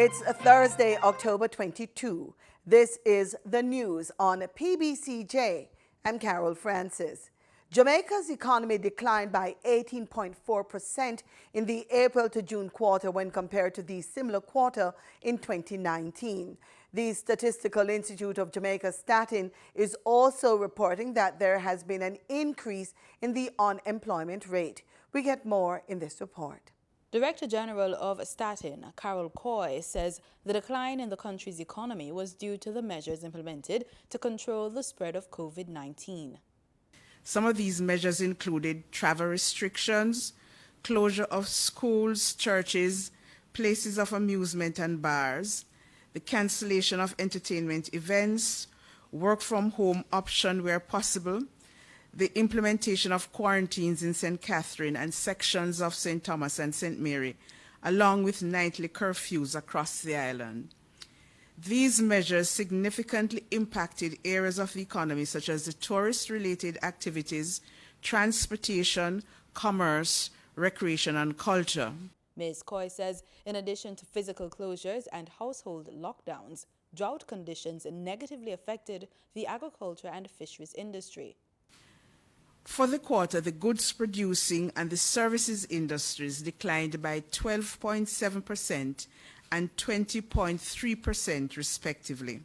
It's a Thursday, October 22. This is the news on PBCJ. I'm Carol Francis. Jamaica's economy declined by 18.4% in the April to June quarter when compared to the similar quarter in 2019. The Statistical Institute of Jamaica Statin is also reporting that there has been an increase in the unemployment rate. We get more in this report. Director General of Statin, Carol Coy, says the decline in the country's economy was due to the measures implemented to control the spread of COVID-19. Some of these measures included travel restrictions, closure of schools, churches, places of amusement and bars, the cancellation of entertainment events, work from home option where possible, the implementation of quarantines in St. Catherine and sections of St. Thomas and St. Mary, along with nightly curfews across the island. These measures significantly impacted areas of the economy such as the tourist-related activities, transportation, commerce, recreation, and culture. Ms. Coy says in addition to physical closures and household lockdowns, drought conditions negatively affected the agriculture and fisheries industry. For the quarter, the goods producing and the services industries declined by 12.7% and 20.3% respectively.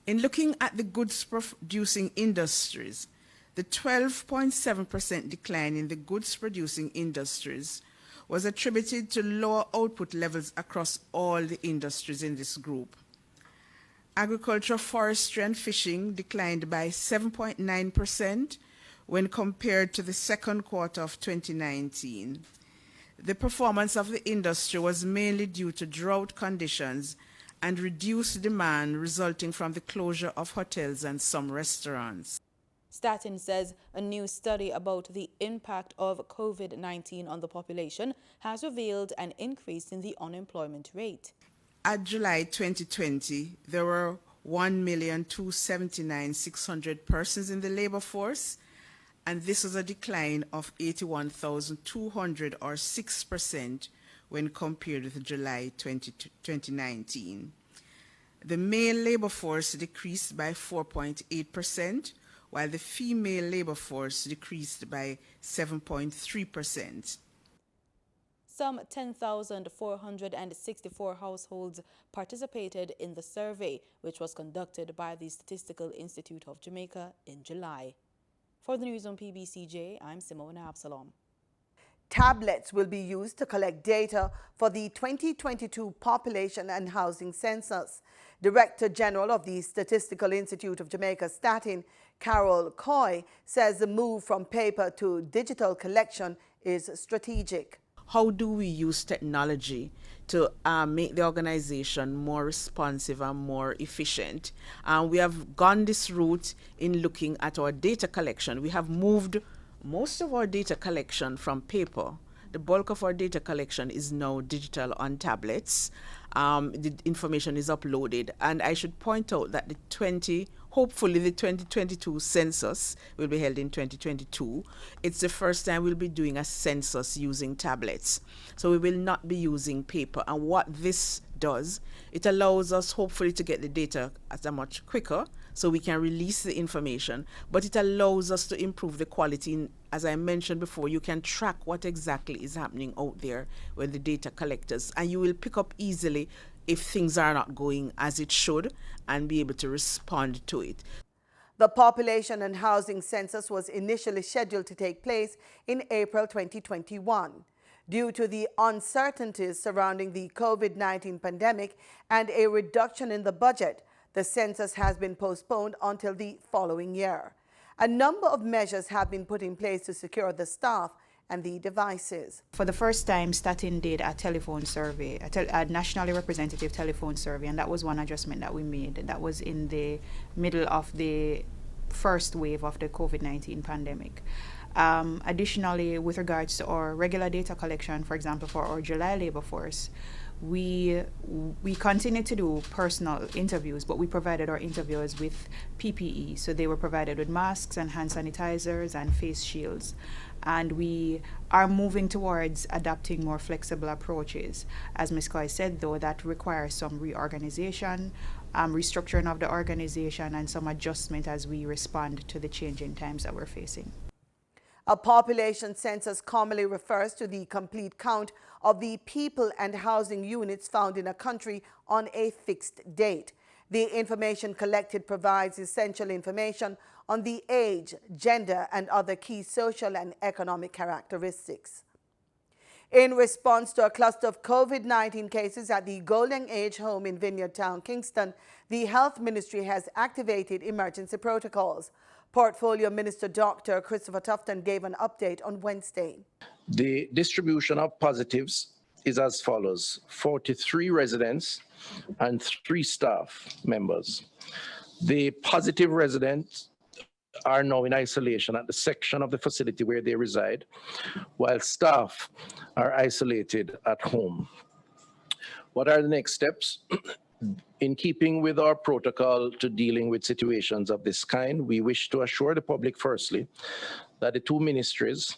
In looking at the goods producing industries, the 12.7% decline in the goods producing industries was attributed to lower output levels across all the industries in this group. Agriculture, forestry, and fishing declined by 7.9% when compared to the second quarter of 2019. The performance of the industry was mainly due to drought conditions and reduced demand resulting from the closure of hotels and some restaurants. Statin says a new study about the impact of COVID-19 on the population has revealed an increase in the unemployment rate. At July 2020, there were 1,279,600 persons in the labor force, and this was a decline of 81,200 or 6% when compared with July 2019. The male labor force decreased by 4.8%, while the female labor force decreased by 7.3%. Some 10,464 households participated in the survey, which was conducted by the Statistical Institute of Jamaica in July. For the news on PBCJ, I'm Simona Absalom. Tablets will be used to collect data for the 2022 Population and Housing Census. Director General of the Statistical Institute of Jamaica Statin, Carol Coy, says the move from paper to digital collection is strategic. How do we use technology to make the organization more responsive and more efficient? We have gone this route in looking at our data collection. We have moved most of our data collection from paper. The bulk of our data collection is now digital on tablets. The information is uploaded. And I should point out that hopefully the 2022 census will be held in 2022. It's the first time we'll be doing a census using tablets. So we will not be using paper. And what this does, it allows us hopefully to get the data at a much quicker so we can release the information, but it allows us to improve the quality. As I mentioned before, you can track what exactly is happening out there with the data collectors, and you will pick up easily if things are not going as it should and be able to respond to it. The Population and Housing Census was initially scheduled to take place in April 2021. Due to the uncertainties surrounding the COVID-19 pandemic and a reduction in the budget, the census has been postponed until the following year. A number of measures have been put in place to secure the staff and the devices. For the first time, Statin did a telephone survey, a nationally representative telephone survey, and that was one adjustment that we made. That was in the middle of the first wave of the COVID-19 pandemic. Additionally, with regards to our regular data collection, for example, for our July labor force, we continue to do personal interviews, but we provided our interviewers with PPE. So they were provided with masks and hand sanitizers and face shields. And we are moving towards adopting more flexible approaches. As Ms. Coy said, though, that requires some reorganization, restructuring of the organization, and some adjustment as we respond to the changing times that we're facing. A population census commonly refers to the complete count of the people and housing units found in a country on a fixed date. The information collected provides essential information on the age, gender, and other key social and economic characteristics. In response to a cluster of COVID-19 cases at the Golden Age home in Vineyard Town, Kingston, the Health Ministry has activated emergency protocols. Portfolio Minister Dr. Christopher Tufton gave an update on Wednesday. The distribution of positives is as follows: 43 residents and 3 staff members. The positive residents are now in isolation at the section of the facility where they reside, while staff are isolated at home. What are the next steps? In keeping with our protocol to dealing with situations of this kind, we wish to assure the public, firstly, that the 2 ministries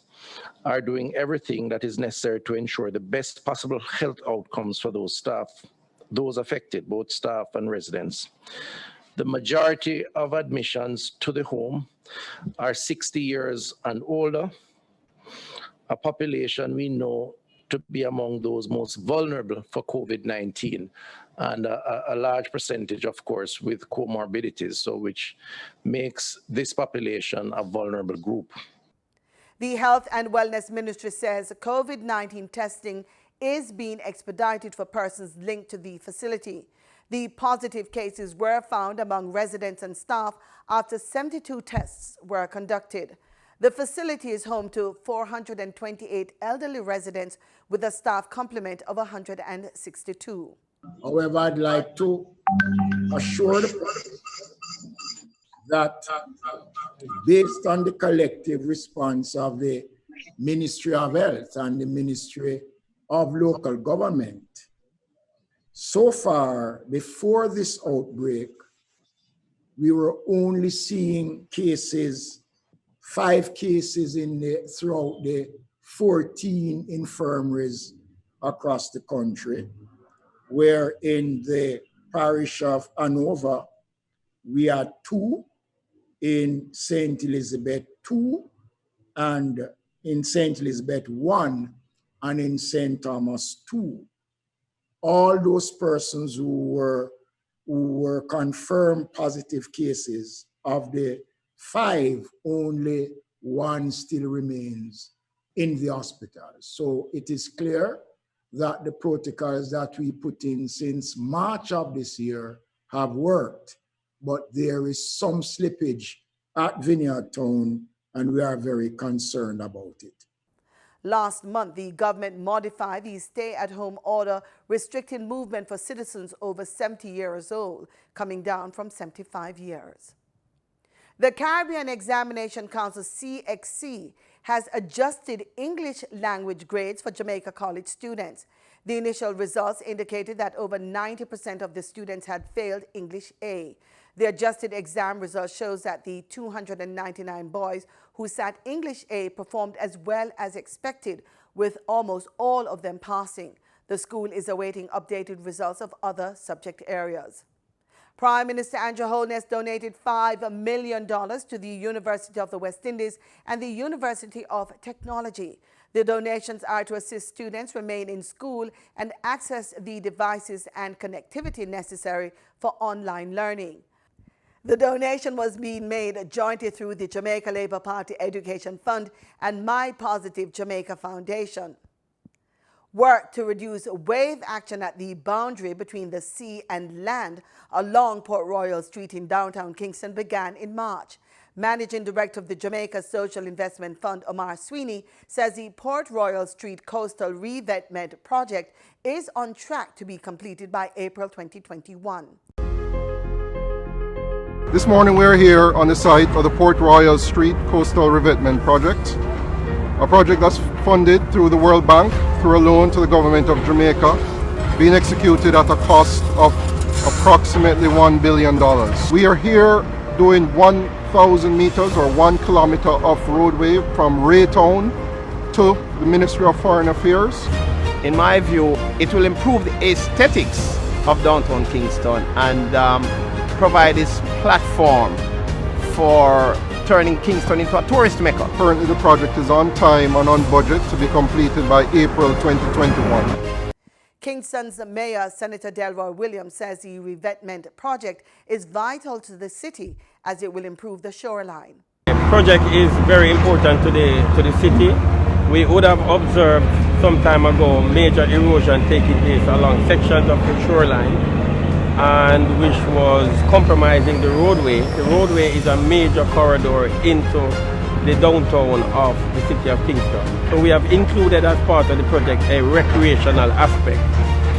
are doing everything that is necessary to ensure the best possible health outcomes for those staff, those affected, both staff and residents. The majority of admissions to the home are 60 years and older, a population we know to be among those most vulnerable for COVID-19, and a large percentage, of course, with comorbidities, so which makes this population a vulnerable group. The Health and Wellness Ministry says COVID-19 testing is being expedited for persons linked to the facility. The positive cases were found among residents and staff after 72 tests were conducted. The facility is home to 428 elderly residents with a staff complement of 162. However, I'd like to assure the public that based on the collective response of the Ministry of Health and the Ministry of Local Government, so far, before this outbreak, we were only seeing cases, 5 cases throughout the 14 infirmaries across the country, where in the parish of Hanover, we had 2, in St. Elizabeth 2, and in St. Elizabeth 1, and in St. Thomas 2. All those persons who were confirmed positive cases, of the 5, only 1 still remains in the hospital. So it is clear that the protocols that we put in since March of this year have worked, but there is some slippage at Vineyard Town, and we are very concerned about it. Last month, the government modified the stay-at-home order restricting movement for citizens over 70 years old, coming down from 75 years. The Caribbean Examination Council, CXC, has adjusted English language grades for Jamaica college students. The initial results indicated that over 90% of the students had failed English A. The adjusted exam result shows that the 299 boys who sat English A performed as well as expected, with almost all of them passing. The school is awaiting updated results of other subject areas. Prime Minister Andrew Holness donated $5 million to the University of the West Indies and the University of Technology. The donations are to assist students remain in school and access the devices and connectivity necessary for online learning. The donation was being made jointly through the Jamaica Labour Party Education Fund and My Positive Jamaica Foundation. Work to reduce wave action at the boundary between the sea and land along Port Royal Street in downtown Kingston began in March. Managing Director of the Jamaica Social Investment Fund, Omar Sweeney, says the Port Royal Street Coastal Revetment project is on track to be completed by April 2021. This morning we're here on the site of the Port Royal Street Coastal Revetment Project, a project that's funded through the World Bank through a loan to the government of Jamaica being executed at a cost of approximately $1 billion. We are here doing 1,000 meters or 1 kilometer of roadway from Raytown to the Ministry of Foreign Affairs. In my view, it will improve the aesthetics of downtown Kingston and provide this platform for turning Kingston into a tourist mecca. Currently, the project is on time and on budget to be completed by April 2021. Kingston's Mayor, Senator Delroy Williams, says the revetment project is vital to the city as it will improve the shoreline. The project is very important to the city. We would have observed some time ago major erosion taking place along sections of the shoreline, and which was compromising the roadway. The roadway is a major corridor into the downtown of the city of Kingston. So we have included as part of the project a recreational aspect.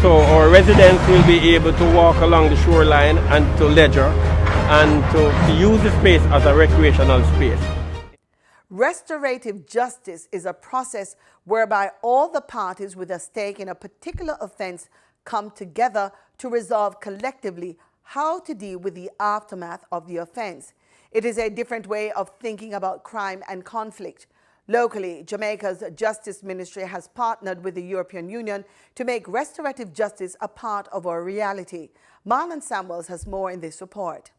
So our residents will be able to walk along the shoreline and to leisure and to use the space as a recreational space. Restorative justice is a process whereby all the parties with a stake in a particular offense come together to resolve collectively how to deal with the aftermath of the offense. It is a different way of thinking about crime and conflict. Locally, Jamaica's Justice Ministry has partnered with the European Union to make restorative justice a part of our reality. Marlon Samuels has more in this report.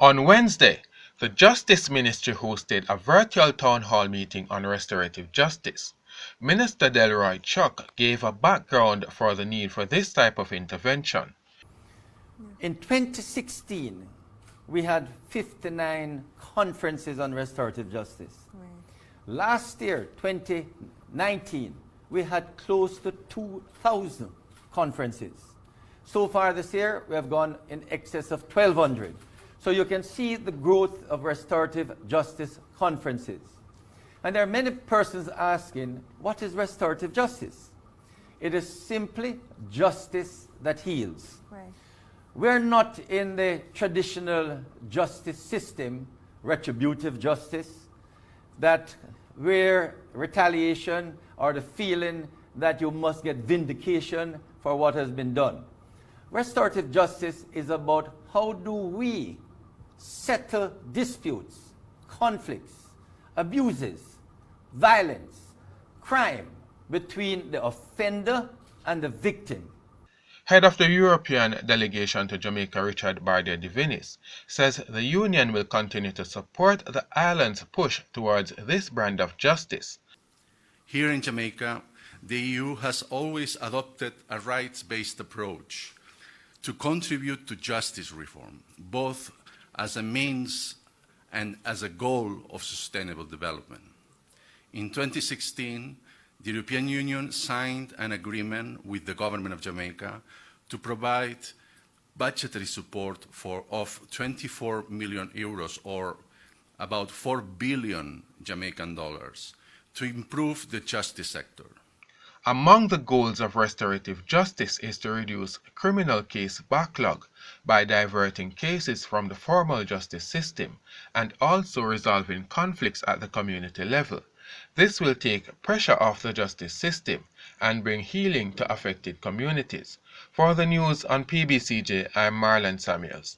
On Wednesday, the Justice Ministry hosted a virtual town hall meeting on restorative justice. Minister Delroy Chuck gave a background for the need for this type of intervention. In 2016, we had 59 conferences on restorative justice. Right. Last year, 2019, we had close to 2,000 conferences. So far this year, we have gone in excess of 1,200. So you can see the growth of restorative justice conferences. And there are many persons asking, what is restorative justice? It is simply justice that heals. Right. We're not in the traditional justice system, retributive justice, that where retaliation or the feeling that you must get vindication for what has been done. Restorative justice is about how do we settle disputes, conflicts, abuses, violence, crime between the offender and the victim. Head of the European delegation to Jamaica, Richard Bardia-Divinis, says the Union will continue to support the island's push towards this brand of justice. Here in Jamaica, the EU has always adopted a rights-based approach to contribute to justice reform, both as a means and as a goal of sustainable development. In 2016, the European Union signed an agreement with the government of Jamaica to provide budgetary support of 24 million euros, or about 4 billion Jamaican dollars, to improve the justice sector. Among the goals of restorative justice is to reduce criminal case backlog by diverting cases from the formal justice system and also resolving conflicts at the community level. This will take pressure off the justice system and bring healing to affected communities. For the news on PBCJ, I'm Marlon Samuels.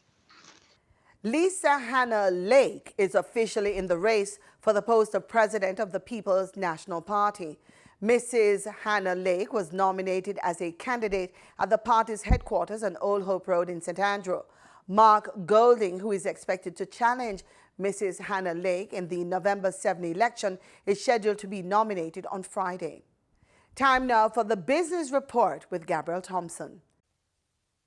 Lisa Hannah Lake is officially in the race for the post of president of the People's National Party. Mrs. Hannah Lake was nominated as a candidate at the party's headquarters on Old Hope Road in St. Andrew. Mark Golding, who is expected to challenge Mrs. Hannah Lake in the November 7 election, is scheduled to be nominated on Friday. Time now for the business report with Gabriel Thompson.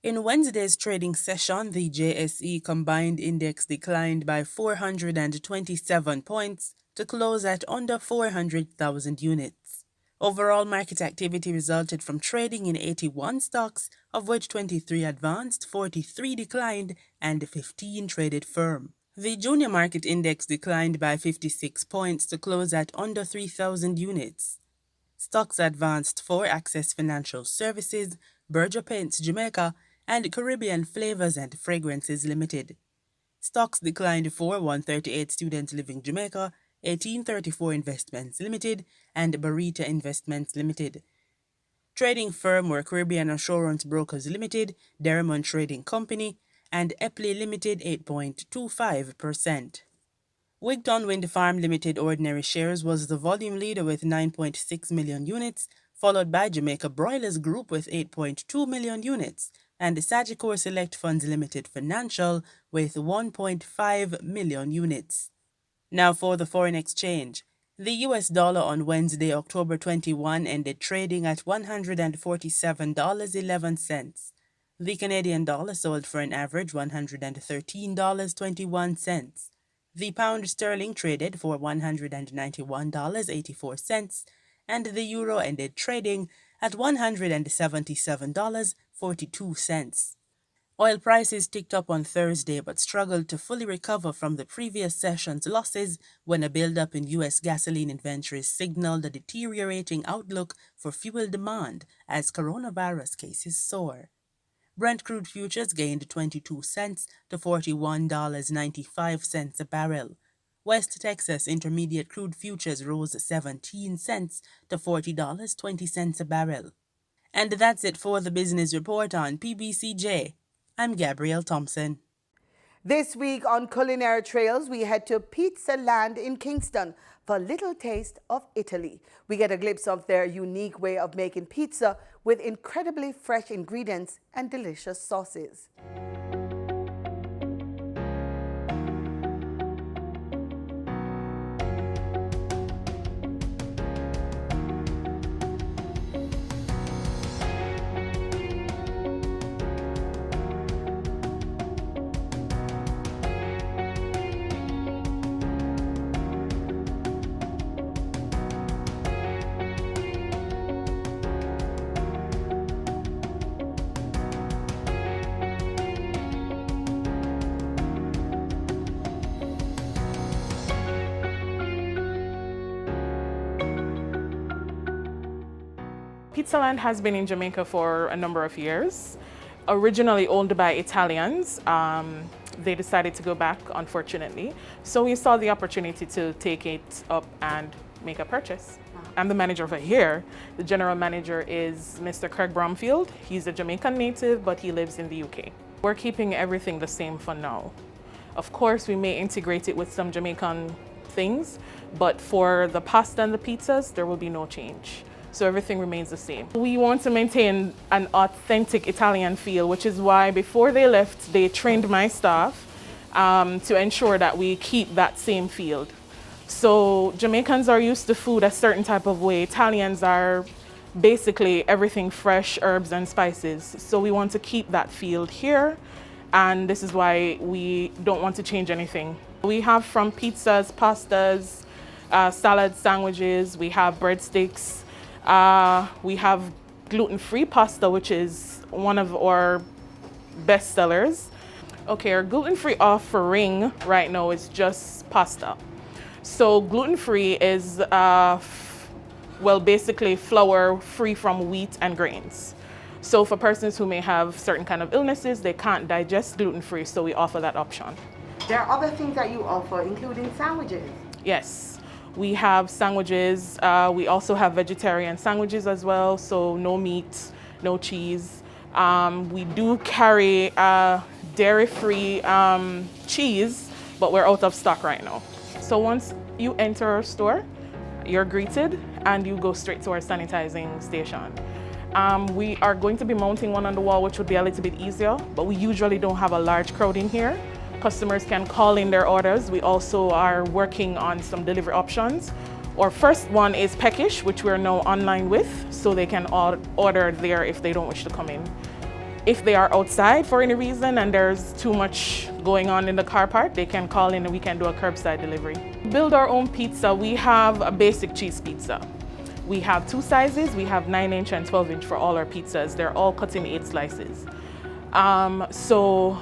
In Wednesday's trading session, the JSE combined index declined by 427 points to close at under 400,000 units. Overall market activity resulted from trading in 81 stocks, of which 23 advanced, 43 declined, and 15 traded firm. The junior market index declined by 56 points to close at under 3,000 units. Stocks advanced for Access Financial Services, Berger Paints Jamaica, and Caribbean Flavors and Fragrances Limited. Stocks declined for 138 Student Living Jamaica, 1834 Investments Limited, and Barita Investments Limited. Trading firm were Caribbean Assurance Brokers Limited, Derrimon Trading Company, and Pele Limited 8.25%. Wigton Wind Farm Limited ordinary shares was the volume leader with 9.6 million units, followed by Jamaica Broilers Group with 8.2 million units, and Sagicor Select Funds Limited Financial with 1.5 million units. Now for the foreign exchange. The US dollar on Wednesday, October 21, ended trading at $147.11. The Canadian dollar sold for an average $113.21. The pound sterling traded for $191.84, and the euro ended trading at $177.42. Oil prices ticked up on Thursday but struggled to fully recover from the previous session's losses when a buildup in U.S. gasoline inventories signaled a deteriorating outlook for fuel demand as coronavirus cases soar. Brent crude futures gained 22 cents to $41.95 a barrel. West Texas Intermediate crude futures rose 17 cents to $40.20 a barrel. And that's it for the Business Report on PBCJ. I'm Gabrielle Thompson. This week on Culinary Trails, we head to Pizza Land in Kingston for a little taste of Italy. We get a glimpse of their unique way of making pizza with incredibly fresh ingredients and delicious sauces. Pizza Land has been in Jamaica for a number of years. Originally owned by Italians, they decided to go back, unfortunately. So we saw the opportunity to take it up and make a purchase. I'm the manager over here. The general manager is Mr. Craig Bromfield. He's a Jamaican native, but he lives in the UK. We're keeping everything the same for now. Of course, we may integrate it with some Jamaican things, but for the pasta and the pizzas, there will be no change. So everything remains the same. We want to maintain an authentic Italian feel, which is why before they left, they trained my staff to ensure that we keep that same feel. So Jamaicans are used to food a certain type of way. Italians are basically everything fresh, herbs and spices. So we want to keep that feel here, and this is why we don't want to change anything. We have from pizzas, pastas, salads, sandwiches, we have breadsticks, we have gluten-free pasta, which is one of our best sellers. Okay, our gluten-free offering right now is just pasta. So gluten-free is, well, basically flour free from wheat and grains. So for persons who may have certain kind of illnesses, they can't digest gluten-free, so we offer that option. There are other things that you offer, including sandwiches. Yes. We have sandwiches. We also have vegetarian sandwiches as well, so no meat, no cheese. We do carry dairy-free cheese, but we're out of stock right now. So once you enter our store, you're greeted and you go straight to our sanitizing station. We are going to be mounting one on the wall, which would be a little bit easier, but we usually don't have a large crowd in here. Customers can call in their orders. We also are working on some delivery options. Our first one is Peckish, which we're now online with, so they can order there if they don't wish to come in. If they are outside for any reason and there's too much going on in the car park, they can call in and we can do a curbside delivery. Build our own pizza. We have a basic cheese pizza. We have two sizes. We have 9-inch and 12-inch for all our pizzas. They're all cut in 8 slices. So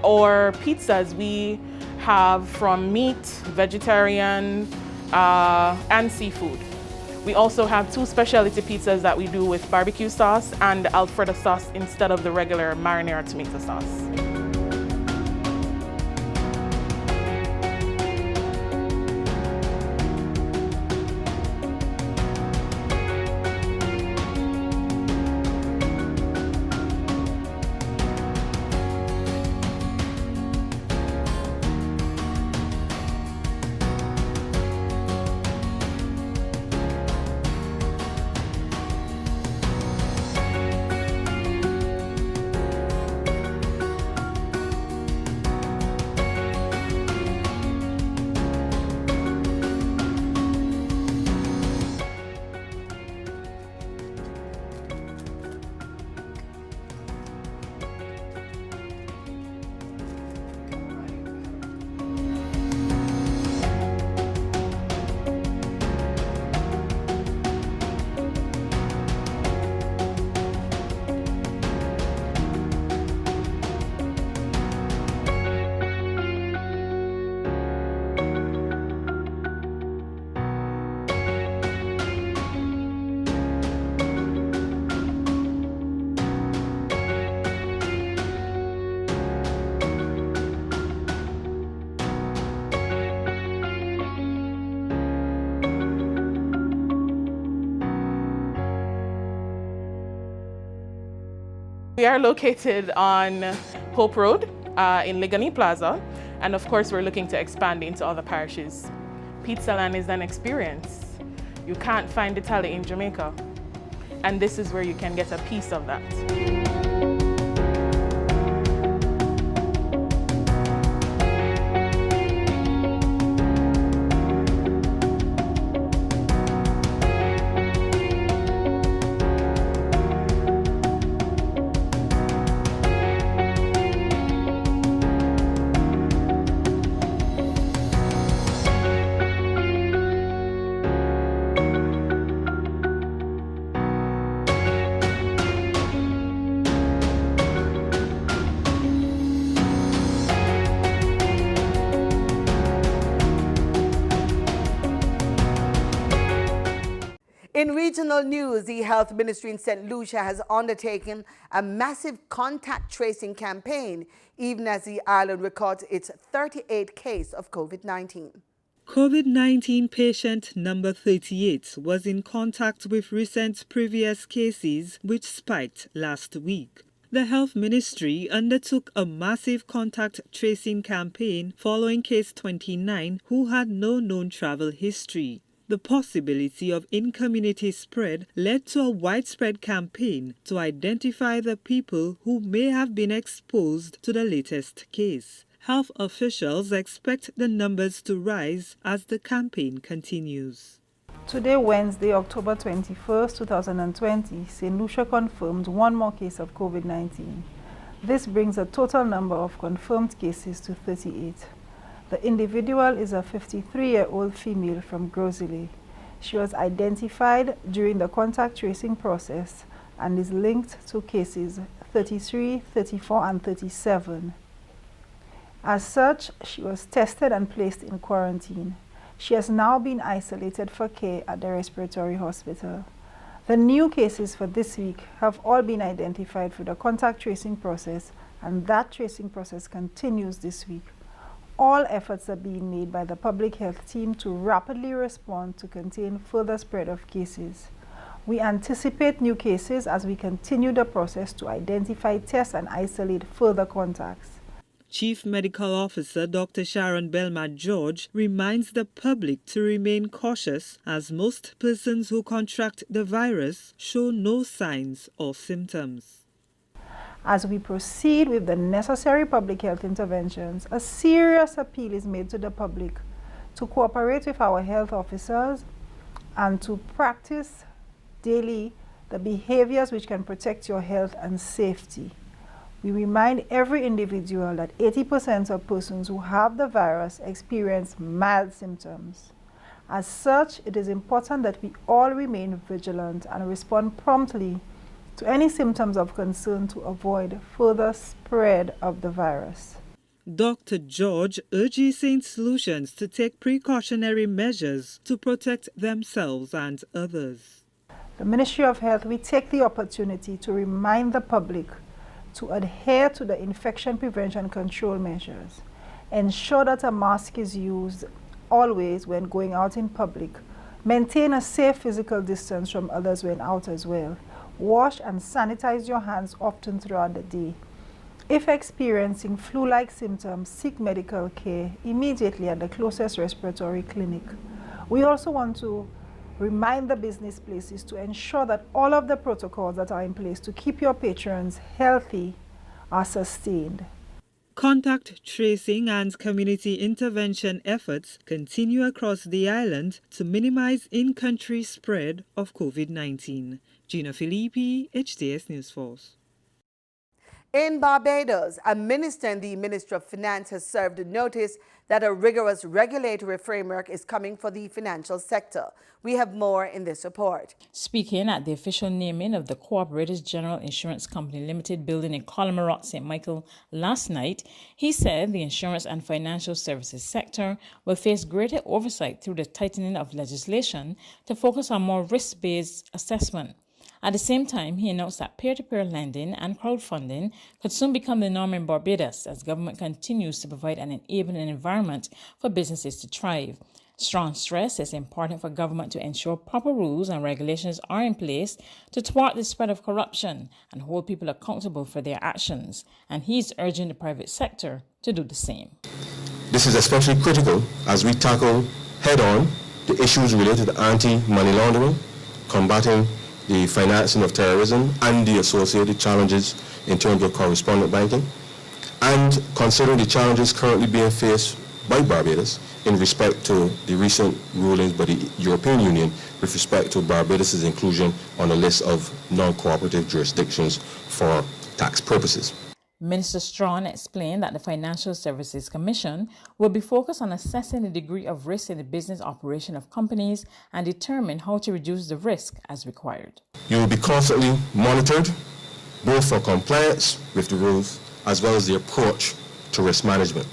our pizzas, we have from meat, vegetarian, and seafood. We also have 2 specialty pizzas that we do with barbecue sauce and Alfredo sauce instead of the regular marinara tomato sauce. We are located on Hope Road in Ligani Plaza, and of course we're looking to expand into other parishes. Pizza Land is an experience. You can't find Italy in Jamaica, and this is where you can get a piece of that. In regional news, the Health Ministry in St. Lucia has undertaken a massive contact tracing campaign, even as the island records its 38th case of COVID-19. COVID-19 patient number 38 was in contact with recent previous cases which spiked last week. The Health Ministry undertook a massive contact tracing campaign following case 29 who had no known travel history. The possibility of in-community spread led to a widespread campaign to identify the people who may have been exposed to the latest case. Health officials expect the numbers to rise as the campaign continues. Today, Wednesday, October 21st, 2020, St. Lucia confirmed one more case of COVID-19. This brings the total number of confirmed cases to 38. The individual is a 53-year-old female from Grozile. She was identified during the contact tracing process and is linked to cases 33, 34, and 37. As such, she was tested and placed in quarantine. She has now been isolated for care at the respiratory hospital. The new cases for this week have all been identified through the contact tracing process, and that tracing process continues this week. All efforts are being made by the public health team to rapidly respond to contain further spread of cases. We anticipate new cases as we continue the process to identify, test, and isolate further contacts. Chief Medical Officer Dr. Sharon Belma George reminds the public to remain cautious as most persons who contract the virus show no signs or symptoms. As we proceed with the necessary public health interventions, a serious appeal is made to the public to cooperate with our health officers and to practice daily the behaviors which can protect your health and safety. We remind every individual that 80% of persons who have the virus experience mild symptoms. As such, it is important that we all remain vigilant and respond promptly to any symptoms of concern to avoid further spread of the virus. Dr. George urges St. Lucians to take precautionary measures to protect themselves and others. The Ministry of Health, we take the opportunity to remind the public to adhere to the infection prevention control measures. Ensure that a mask is used always when going out in public. Maintain a safe physical distance from others when out as well. Wash and sanitize your hands often throughout the day. If experiencing flu-like symptoms, seek medical care immediately at the closest respiratory clinic. We also want to remind the business places to ensure that all of the protocols that are in place to keep your patrons healthy are sustained. Contact tracing and community intervention efforts continue across the island to minimize in-country spread of COVID-19. Gina Filippi, HDS News Force. In Barbados, a minister in the Ministry of Finance has served notice that a rigorous regulatory framework is coming for the financial sector. We have more in this report. Speaking at the official naming of the Cooperative General Insurance Company Limited building in Colomaroc, St. Michael last night, he said the insurance and financial services sector will face greater oversight through the tightening of legislation to focus on more risk-based assessment. At the same time, he announced that peer-to-peer lending and crowdfunding could soon become the norm in Barbados as government continues to provide an enabling environment for businesses to thrive. Strong stress is important for government to ensure proper rules and regulations are in place to thwart the spread of corruption and hold people accountable for their actions, and he's urging the private sector to do the same. This is especially critical as we tackle head-on the issues related to anti-money laundering, combating the financing of terrorism and the associated challenges in terms of correspondent banking, and considering the challenges currently being faced by Barbados in respect to the recent rulings by the European Union with respect to Barbados' inclusion on a list of non-cooperative jurisdictions for tax purposes. Minister Strawn explained that the Financial Services Commission will be focused on assessing the degree of risk in the business operation of companies and determine how to reduce the risk as required. You will be constantly monitored, both for compliance with the rules as well as the approach to risk management.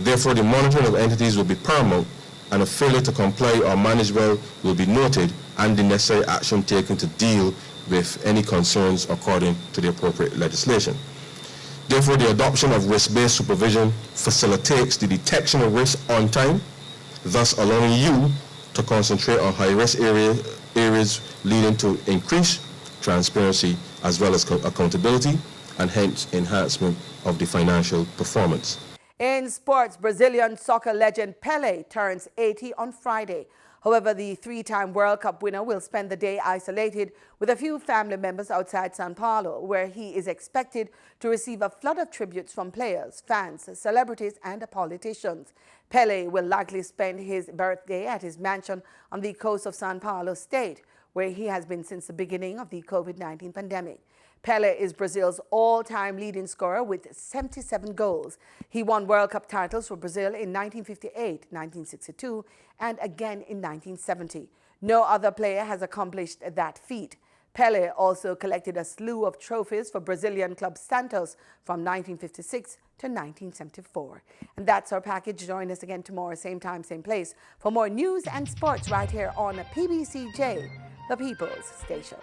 Therefore, the monitoring of entities will be paramount, and a failure to comply or manage well will be noted and the necessary action taken to deal with any concerns according to the appropriate legislation. Therefore, the adoption of risk-based supervision facilitates the detection of risk on time, thus allowing you to concentrate on high-risk areas leading to increased transparency as well as accountability, and hence enhancement of the financial performance. In sports, Brazilian soccer legend Pele turns 80 on Friday. However, the three-time World Cup winner will spend the day isolated with a few family members outside São Paulo, where he is expected to receive a flood of tributes from players, fans, celebrities, and politicians. Pele will likely spend his birthday at his mansion on the coast of São Paulo state, where he has been since the beginning of the COVID-19 pandemic. Pele is Brazil's all-time leading scorer with 77 goals. He won World Cup titles for Brazil in 1958, 1962, and again in 1970. No other player has accomplished that feat. Pele also collected a slew of trophies for Brazilian club Santos from 1956 to 1974. And that's our package. Join us again tomorrow, same time, same place, for more news and sports right here on PBCJ, the People's Station.